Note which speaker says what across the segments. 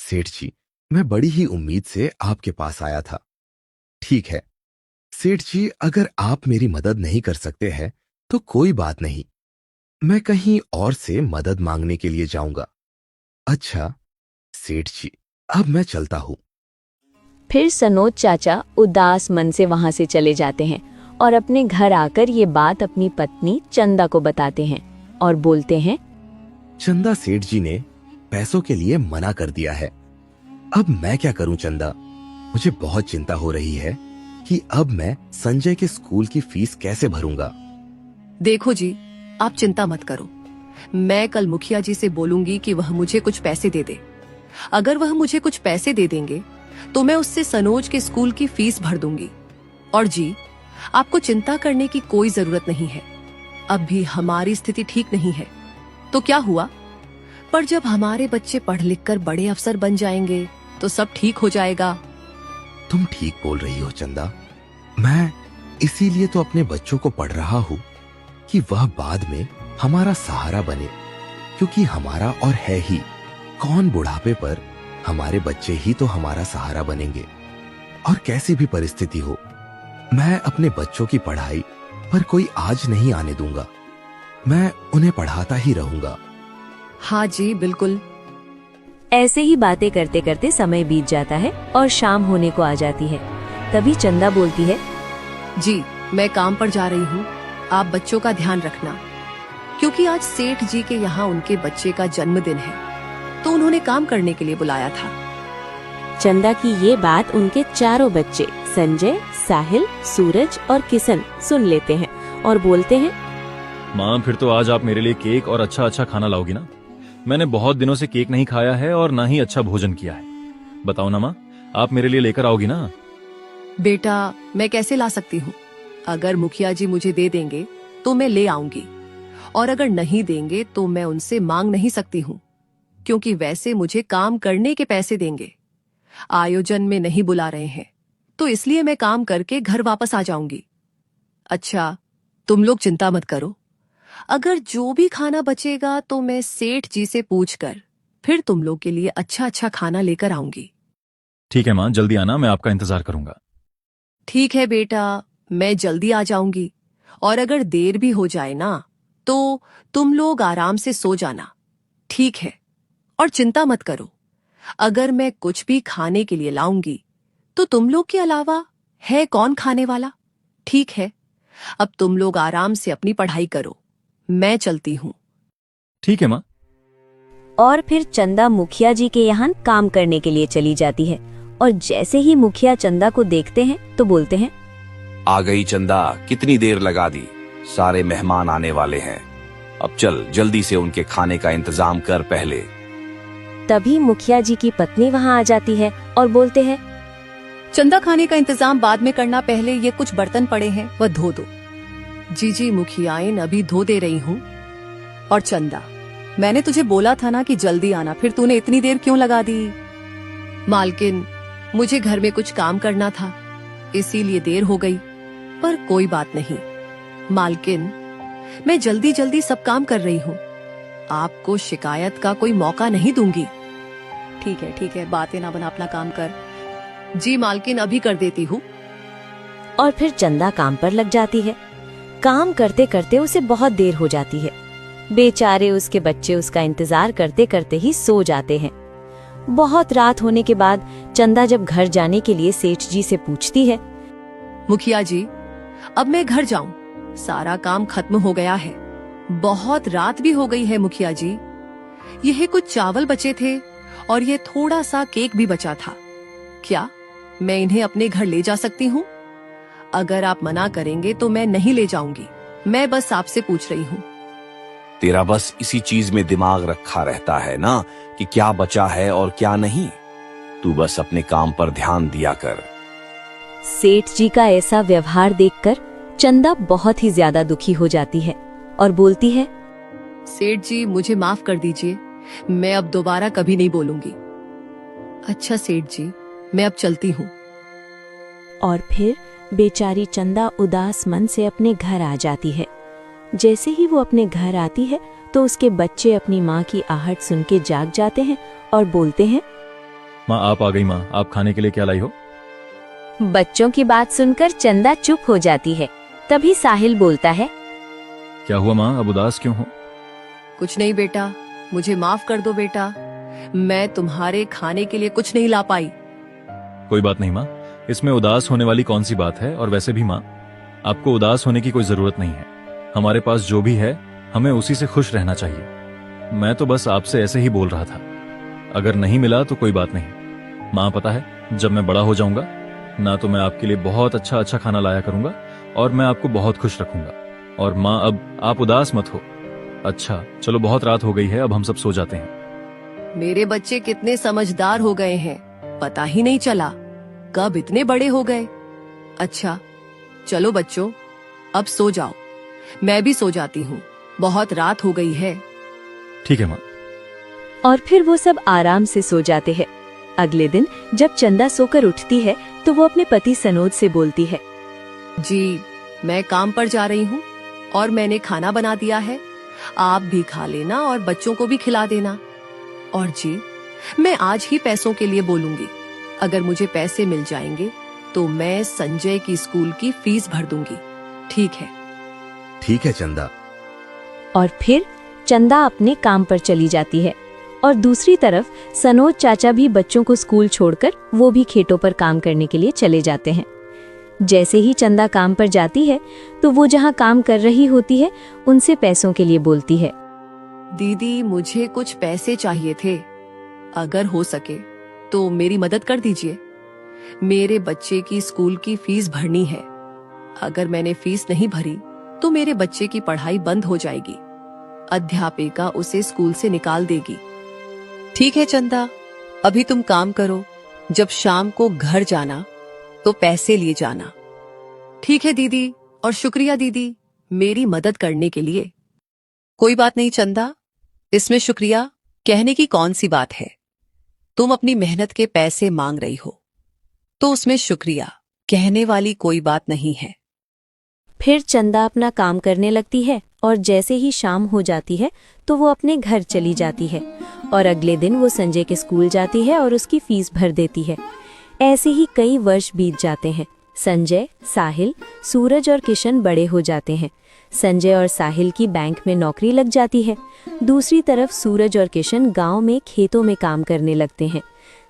Speaker 1: सेठ जी, मैं बड़ी ही उम्मीद से आपके पास आया था। ठीक है सेठ जी, अगर आप मेरी मदद नहीं कर सकते हैं तो कोई बात नहीं, मैं कहीं और से मदद मांगने के लिए जाऊंगा। अच्छा सेठ जी, अब मैं चलता हूँ।
Speaker 2: फिर सनोज चाचा उदास मन से वहां से चले जाते हैं और अपने घर आकर ये बात अपनी पत्नी चंदा को बताते हैं और बोलते हैं,
Speaker 1: चंदा सेठ जी ने पैसों के लिए मना कर दिया है। अब मैं क्या करूं चंदा? मुझे बहुत चिंता हो रही है कि अब मैं संजय के स्कूल की फीस कैसे भरूंगा।
Speaker 3: देखो जी, आप चिंता मत करो। मैं कल मुखिया जी से बोलूंगी कि वह मुझे कुछ पैसे दे दे। अगर वह मुझे कुछ पैसे दे देंगे तो मैं उससे सनोज के स्कूल की फीस भर दूंगी। और जी, आपको चिंता करने की कोई जरूरत नहीं है। अब भी हमारी स्थिति ठीक नहीं है तो क्या हुआ, पर जब हमारे बच्चे पढ़ लिख कर बड़े अफसर बन जाएंगे तो सब ठीक हो जाएगा।
Speaker 1: तुम ठीक बोल रही हो चंदा। मैं इसीलिए तो अपने बच्चों को पढ़ रहा हूँ कि वह बाद में हमारा सहारा बने, क्योंकि हमारा और है ही कौन बुढ़ापे पर हमारे बच्चे ही तो हमारा सहारा बनेंगे। और कैसी भी परिस्थिति हो, मैं अपने बच्चों की पढ़ाई पर कोई आज नहीं आने दूंगा। मैं उन्हें पढ़ाता ही रहूंगा।
Speaker 3: हाँ जी, बिल्कुल।
Speaker 2: ऐसे ही बातें करते करते समय बीत जाता है और शाम होने को आ जाती है। तभी चंदा बोलती है,
Speaker 3: जी, मैं काम पर जा रही हूँ, आप बच्चों का ध्यान रखना, क्योंकि आज सेठ जी के यहाँ उनके बच्चे का जन्मदिन है तो उन्होंने काम करने के लिए बुलाया था।
Speaker 2: चंदा की ये बात उनके चारों बच्चे संजय, साहिल, सूरज और किशन सुन लेते हैं और बोलते हैं,
Speaker 4: माँ, फिर तो आज आप मेरे लिए केक और अच्छा अच्छा खाना लाओगी ना? मैंने बहुत दिनों से केक नहीं खाया है और ना ही अच्छा भोजन किया है। बताओ ना माँ, आप मेरे लिए लेकर आओगी ना?
Speaker 3: बेटा, मैं कैसे ला सकती हूँ? अगर मुखिया जी मुझे दे देंगे तो मैं ले आऊंगी, और अगर नहीं देंगे तो मैं उनसे मांग नहीं सकती हूँ, क्योंकि वैसे मुझे काम करने के पैसे देंगे। आयोजन में नहीं बुला रहे हैं तो इसलिए मैं काम करके घर वापस आ जाऊंगी। अच्छा, तुम लोग चिंता मत करो। अगर जो भी खाना बचेगा तो मैं सेठ जी से पूछकर फिर तुम लोग के लिए अच्छा अच्छा खाना लेकर आऊंगी।
Speaker 4: ठीक है माँ, जल्दी आना, मैं आपका इंतजार करूंगा।
Speaker 3: ठीक है बेटा, मैं जल्दी आ जाऊंगी, और अगर देर भी हो जाए ना तो तुम लोग आराम से सो जाना, ठीक है? और चिंता मत करो, अगर मैं कुछ भी खाने के लिए लाऊंगी तो तुम लोग के अलावा है कौन खाने वाला? ठीक है, अब तुम लोग आराम से अपनी पढ़ाई करो, मैं चलती हूँ।
Speaker 4: ठीक है माँ।
Speaker 2: और फिर चंदा मुखिया जी के यहाँ काम करने के लिए चली जाती है और जैसे ही मुखिया चंदा को देखते हैं तो बोलते हैं,
Speaker 5: आ गई चंदा, कितनी देर लगा दी, सारे मेहमान आने वाले हैं। अब चल जल्दी से उनके खाने का इंतजाम कर पहले।
Speaker 2: तभी मुखिया जी की पत्नी वहाँ आ जाती है और बोलते हैं,
Speaker 3: चंदा, खाने का इंतजाम बाद में करना, पहले ये कुछ बर्तन पड़े हैं वह धो दो। जी जी मुखियाइन, अभी धो दे रही हूँ। और चंदा, मैंने तुझे बोला था ना कि जल्दी आना, फिर तूने इतनी देर क्यों लगा दी? मालकिन, मुझे घर में कुछ काम करना था इसीलिए देर हो गई, पर कोई बात नहीं। मालकिन, मैं जल्दी जल्दी सब काम कर रही हूँ, आपको शिकायत का कोई मौका नहीं दूंगी। ठीक है, बातें ना बना, अपना काम कर। जी मालकिन, अभी कर देती हूँ।
Speaker 2: और फिर चंदा काम पर लग जाती है। काम करते करते उसे बहुत देर हो जाती है। बेचारे उसके बच्चे उसका इंतजार करते करते ही सो जाते हैं। बहुत रात होने के बाद चंदा जब घर जाने के लिए सेठ जी से पूछती है,
Speaker 3: मुखिया जी, अब मैं घर जाऊं, सारा काम खत्म हो गया है। बहुत रात भी हो गई है मुखिया जी। यह कुछ चावल बचे थे और ये थोड़ा सा केक भी बचा था, क्या मैं इन्हें अपने घर ले जा सकती हूँ? अगर आप मना करेंगे तो मैं नहीं ले जाऊंगी, मैं बस आपसे पूछ रही हूँ।
Speaker 5: तेरा बस इसी चीज में दिमाग रखा रहता है ना कि क्या बचा है और क्या नहीं। तू बस अपने काम पर ध्यान दिया कर।
Speaker 2: सेठ जी का ऐसा व्यवहार देखकर चंदा बहुत ही ज्यादा दुखी हो जाती है और बोलती है,
Speaker 3: सेठ जी, मुझे माफ कर दीजिए, मैं अब दोबारा कभी नहीं बोलूंगी। अच्छा सेठ जी, मैं अब चलती हूँ।
Speaker 2: और फिर बेचारी चंदा उदास मन से अपने घर आ जाती है। जैसे ही वो अपने घर आती है तो उसके बच्चे अपनी माँ की आहट सुन के जाग जाते हैं और बोलते हैं,
Speaker 4: माँ आप आ गई। माँ आप खाने के लिए क्या लाई हो?
Speaker 2: बच्चों की बात सुनकर चंदा चुप हो जाती है। तभी साहिल बोलता है,
Speaker 4: क्या हुआ माँ, अब उदास क्यों हो?
Speaker 3: कुछ नहीं बेटा, मुझे माफ कर दो बेटा, मैं तुम्हारे खाने के लिए कुछ नहीं ला पाई।
Speaker 4: कोई बात नहीं माँ, इसमें उदास होने वाली कौन सी बात है। और वैसे भी माँ, आपको उदास होने की कोई जरूरत नहीं है। हमारे पास जो भी है हमें उसी से खुश रहना चाहिए। मैं तो बस आपसे ऐसे ही बोल रहा था। अगर नहीं मिला तो कोई बात नहीं। माँ पता है, जब मैं बड़ा हो जाऊंगा ना तो मैं आपके लिए बहुत अच्छा अच्छा खाना लाया करूंगा और मैं आपको बहुत खुश रखूंगा। और माँ अब आप उदास मत हो। अच्छा चलो, बहुत रात हो गई है, अब हम सब सो जाते हैं।
Speaker 3: मेरे बच्चे कितने समझदार हो गए हैं, पता ही नहीं चला कब इतने बड़े हो गए। अच्छा चलो बच्चों, अब सो जाओ, मैं भी सो जाती हूँ, बहुत रात हो गई है।
Speaker 4: ठीक है माँ।
Speaker 2: और फिर वो सब आराम से सो जाते हैं। अगले दिन जब चंदा सोकर उठती है तो वो अपने पति सनोज से बोलती है,
Speaker 3: जी मैं काम पर जा रही हूँ और मैंने खाना बना दिया है, आप भी खा लेना और बच्चों को भी खिला देना। और जी मैं आज ही पैसों के लिए बोलूंगी, अगर मुझे पैसे मिल जाएंगे तो मैं संजय की स्कूल की फीस भर दूंगी। ठीक है
Speaker 1: चंदा।
Speaker 2: और फिर चंदा अपने काम पर चली जाती है। और दूसरी तरफ सनोज चाचा भी बच्चों को स्कूल छोड़कर वो भी खेतों पर काम करने के लिए चले जाते हैं। जैसे ही चंदा काम पर जाती है तो वो जहाँ काम कर रही होती है उनसे पैसों के लिए बोलती है,
Speaker 3: दीदी मुझे कुछ पैसे चाहिए थे, अगर हो सके तो मेरी मदद कर दीजिए। मेरे बच्चे की स्कूल की फीस भरनी है, अगर मैंने फीस नहीं भरी तो मेरे बच्चे की पढ़ाई बंद हो जाएगी, अध्यापिका उसे स्कूल से निकाल देगी। ठीक है चंदा, अभी तुम काम करो, जब शाम को घर जाना तो पैसे लिए जाना। ठीक है दीदी, और शुक्रिया दीदी मेरी मदद करने के लिए। कोई बात नहीं चंदा, इसमें शुक्रिया कहने की कौन सी बात है, तुम अपनी मेहनत के पैसे मांग रही हो तो उसमें शुक्रिया कहने वाली कोई बात नहीं है।
Speaker 2: फिर चंदा अपना काम करने लगती है और जैसे ही शाम हो जाती है तो वो अपने घर चली जाती है। और अगले दिन वो संजय के स्कूल जाती है और उसकी फीस भर देती है। ऐसे ही कई वर्ष बीत जाते हैं। संजय, साहिल, सूरज और किशन बड़े हो जाते हैं। संजय और साहिल की बैंक में नौकरी लग जाती है। दूसरी तरफ सूरज और किशन गांव में खेतों में काम करने लगते हैं।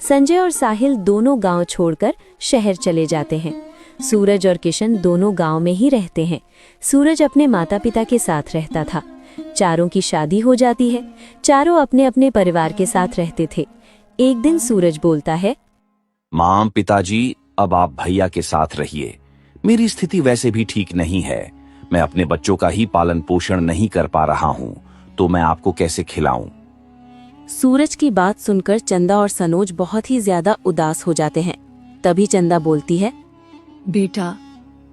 Speaker 2: संजय और साहिल दोनों गांव छोड़कर शहर चले जाते हैं। सूरज और किशन दोनों गांव में ही रहते हैं। सूरज अपने माता पिता के साथ रहता था। चारों की शादी हो जाती है। चारों अपने अपने परिवार के साथ रहते थे। एक दिन सूरज बोलता है,
Speaker 5: माँ पिताजी अब आप भैया के साथ रहिए, मेरी स्थिति वैसे भी ठीक नहीं है, मैं अपने बच्चों का ही पालन पोषण नहीं कर पा रहा हूँ, तो मैं आपको कैसे खिलाऊं?
Speaker 2: सूरज की बात सुनकर चंदा और सनोज बहुत ही ज्यादा उदास हो जाते हैं। तभी चंदा बोलती है,
Speaker 3: बेटा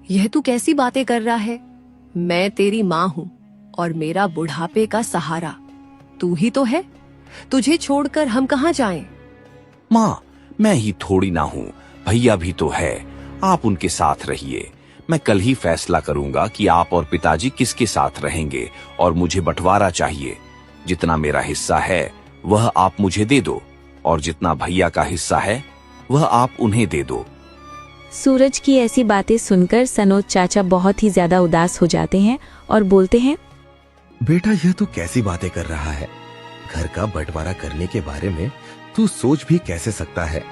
Speaker 3: यह तू कैसी बातें कर रहा है, मैं तेरी माँ हूँ और मेरा बुढ़ापे का सहारा तू ही तो है, तुझे छोड़कर हम कहाँ जाएं?
Speaker 5: माँ मैं ही थोड़ी ना हूँ, भैया भी तो है, आप उनके साथ रहिए, मैं कल ही फैसला करूंगा कि आप और पिताजी किसके साथ रहेंगे और मुझे बंटवारा चाहिए, जितना मेरा हिस्सा है वह आप मुझे दे दो और जितना भैया का हिस्सा है वह आप उन्हें दे दो।
Speaker 2: सूरज की ऐसी बातें सुनकर सनोज चाचा बहुत ही ज्यादा उदास हो जाते हैं और बोलते हैं,
Speaker 1: बेटा यह तो कैसी बातें कर रहा है, घर का बंटवारा करने के बारे में तू सोच भी कैसे सकता है?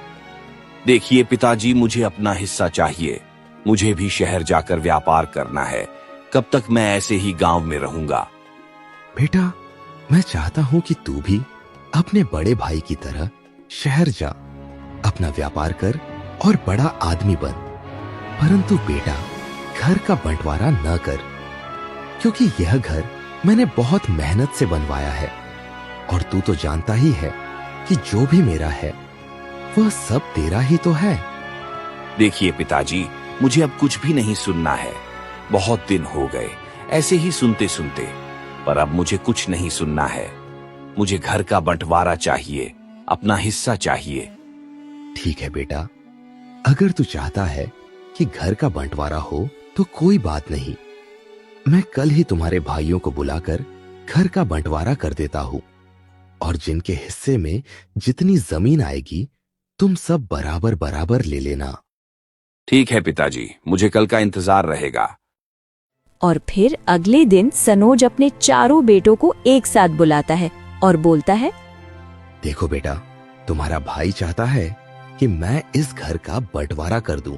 Speaker 5: देखिए पिताजी, मुझे अपना हिस्सा चाहिए, मुझे भी शहर जाकर व्यापार करना है, कब तक मैं ऐसे ही गांव में रहूंगा?
Speaker 1: बेटा मैं चाहता हूँ कि तू भी अपने बड़े भाई की तरह शहर जा, अपना व्यापार कर और बड़ा आदमी बन, परंतु बेटा घर का बंटवारा न कर, क्योंकि यह घर मैंने बहुत मेहनत से बनवाया है और तू तो जानता ही है कि जो भी मेरा है वह सब तेरा ही तो है।
Speaker 5: देखिए पिताजी, मुझे अब कुछ भी नहीं सुनना है, बहुत दिन हो गए ऐसे ही सुनते सुनते, पर अब मुझे कुछ नहीं सुनना है, मुझे घर का बंटवारा चाहिए, अपना हिस्सा चाहिए।
Speaker 1: ठीक है बेटा, अगर तू चाहता है कि घर का बंटवारा हो तो कोई बात नहीं, मैं कल ही तुम्हारे भाइयों को बुलाकर घर का बंटवारा कर देता हूँ और जिनके हिस्से में जितनी जमीन आएगी तुम सब बराबर बराबर ले लेना।
Speaker 5: ठीक है पिताजी, मुझे कल का इंतजार रहेगा।
Speaker 2: और फिर अगले दिन सनोज अपने चारों बेटों को एक साथ बुलाता है और बोलता है,
Speaker 1: देखो बेटा, तुम्हारा भाई चाहता है कि मैं इस घर का बंटवारा कर दूं।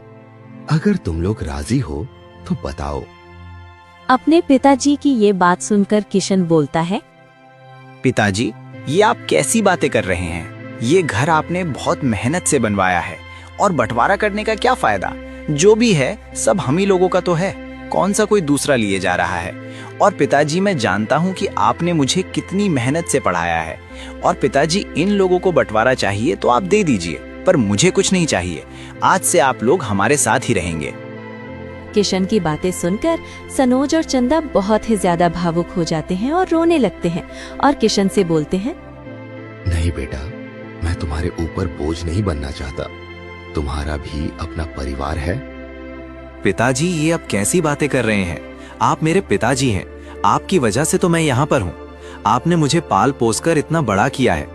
Speaker 1: अगर तुम लोग राजी हो तो बताओ।
Speaker 2: अपने पिताजी की ये बात सुनकर किशन बोलता है,
Speaker 6: पिताजी, ये आप कैसी बातें कर रहे हैं? ये घर आपने बहुत मेहनत से बनवाया है और बंटवारा करने का क्या फायदा? जो भी है सब हम ही लोगों का तो है, कौन सा कोई दूसरा लिए जा रहा है। और पिताजी, मैं जानता हूँ कि आपने मुझे कितनी मेहनत से पढ़ाया है। और पिताजी, इन लोगों को बंटवारा चाहिए तो आप दे दीजिए, पर मुझे कुछ नहीं चाहिए। आज से आप लोग हमारे साथ ही रहेंगे।
Speaker 2: किशन की बातें सुनकर सनोज और चंदा बहुत ही ज्यादा भावुक हो जाते हैं और रोने लगते हैं और किशन से बोलते हैं,
Speaker 1: नहीं बेटा, मैं तुम्हारे ऊपर बोझ नहीं बनना चाहता। तुम्हारा भी अपना परिवार है।
Speaker 6: पिताजी, ये अब कैसी बातें कर रहे हैं? आप मेरे पिताजी हैं। आपकी वजह से तो मैं यहाँ पर हूँ। आपने मुझे पाल पोस कर इतना बड़ा किया है।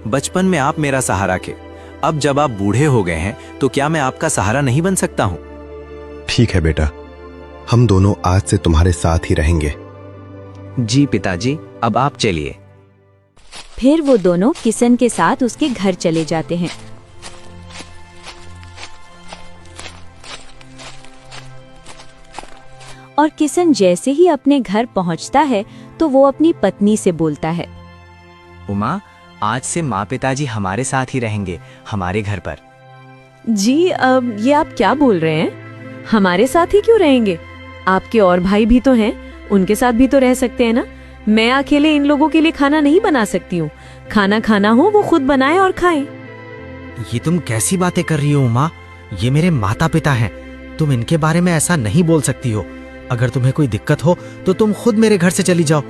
Speaker 6: बचपन में आप मेरा सहारा थे। अब जब आप बूढ़े हो गए हैं तो क्या मैं आपका सहारा नहीं बन सकता हूँ?
Speaker 7: ठीक है बेटा, हम दोनों आज से तुम्हारे साथ ही रहेंगे।
Speaker 6: जी पिताजी, अब आप चलिए।
Speaker 2: फिर वो दोनों किशन के साथ उसके घर चले जाते हैं। और किशन जैसे ही अपने घर पहुंचता है तो वो अपनी पत्नी से बोलता है,
Speaker 6: उमा, आज से माँ पिताजी हमारे साथ ही रहेंगे, हमारे घर पर।
Speaker 2: जी, अब ये आप क्या बोल रहे हैं? हमारे साथ ही क्यों रहेंगे? आपके और भाई भी तो हैं, उनके साथ भी तो रह सकते हैं ना। मैं अकेले इन लोगों के लिए खाना नहीं बना सकती हूँ। खाना खाना हो वो खुद बनाए और खाएं।
Speaker 6: ये तुम कैसी बातें कर रही हो उमा? ये मेरे माता पिता हैं, तुम इनके बारे में ऐसा नहीं बोल सकती हो। अगर तुम्हें कोई दिक्कत हो तो तुम खुद मेरे घर से चली जाओ।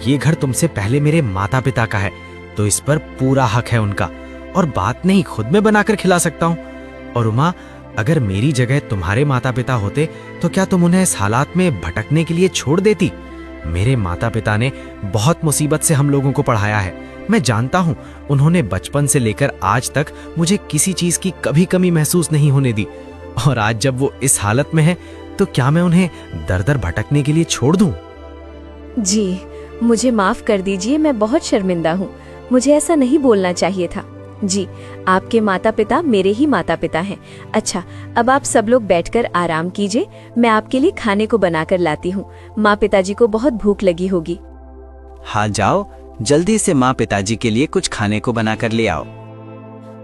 Speaker 6: ये घर तुमसे पहले मेरे माता पिता का है, तो इस पर पूरा हक है उनका। और बात नहीं, खुद में बनाकर खिला सकता हूँ। और उमा, अगर मेरी जगह तुम्हारे माता पिता होते तो क्या तुम उन्हें इस हालात में भटकने के लिए छोड़ देती? मेरे माता पिता ने बहुत मुसीबत से हम लोगों को पढ़ाया है। मैं जानता हूँ, उन्होंने बचपन से लेकर आज तक मुझे किसी चीज की कभी कमी महसूस नहीं होने दी। और आज जब वो इस हालत में है तो क्या मैं उन्हें दर दर भटकने के लिए छोड़ दूं?
Speaker 2: जी, मुझे माफ कर दीजिए, मैं बहुत शर्मिंदा हूँ। मुझे ऐसा नहीं बोलना चाहिए था। जी, आपके माता पिता मेरे ही माता पिता हैं। अच्छा, अब आप सब लोग बैठकर आराम कीजिए, मैं आपके लिए खाने को बनाकर लाती हूँ। माँ पिताजी को बहुत भूख लगी होगी।
Speaker 6: हाँ, जाओ, जल्दी से माँ पिताजी के लिए कुछ खाने को बनाकर ले आओ।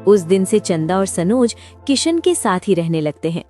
Speaker 2: उस दिन से चंदा और सनोज किशन के साथ ही रहने लगते हैं।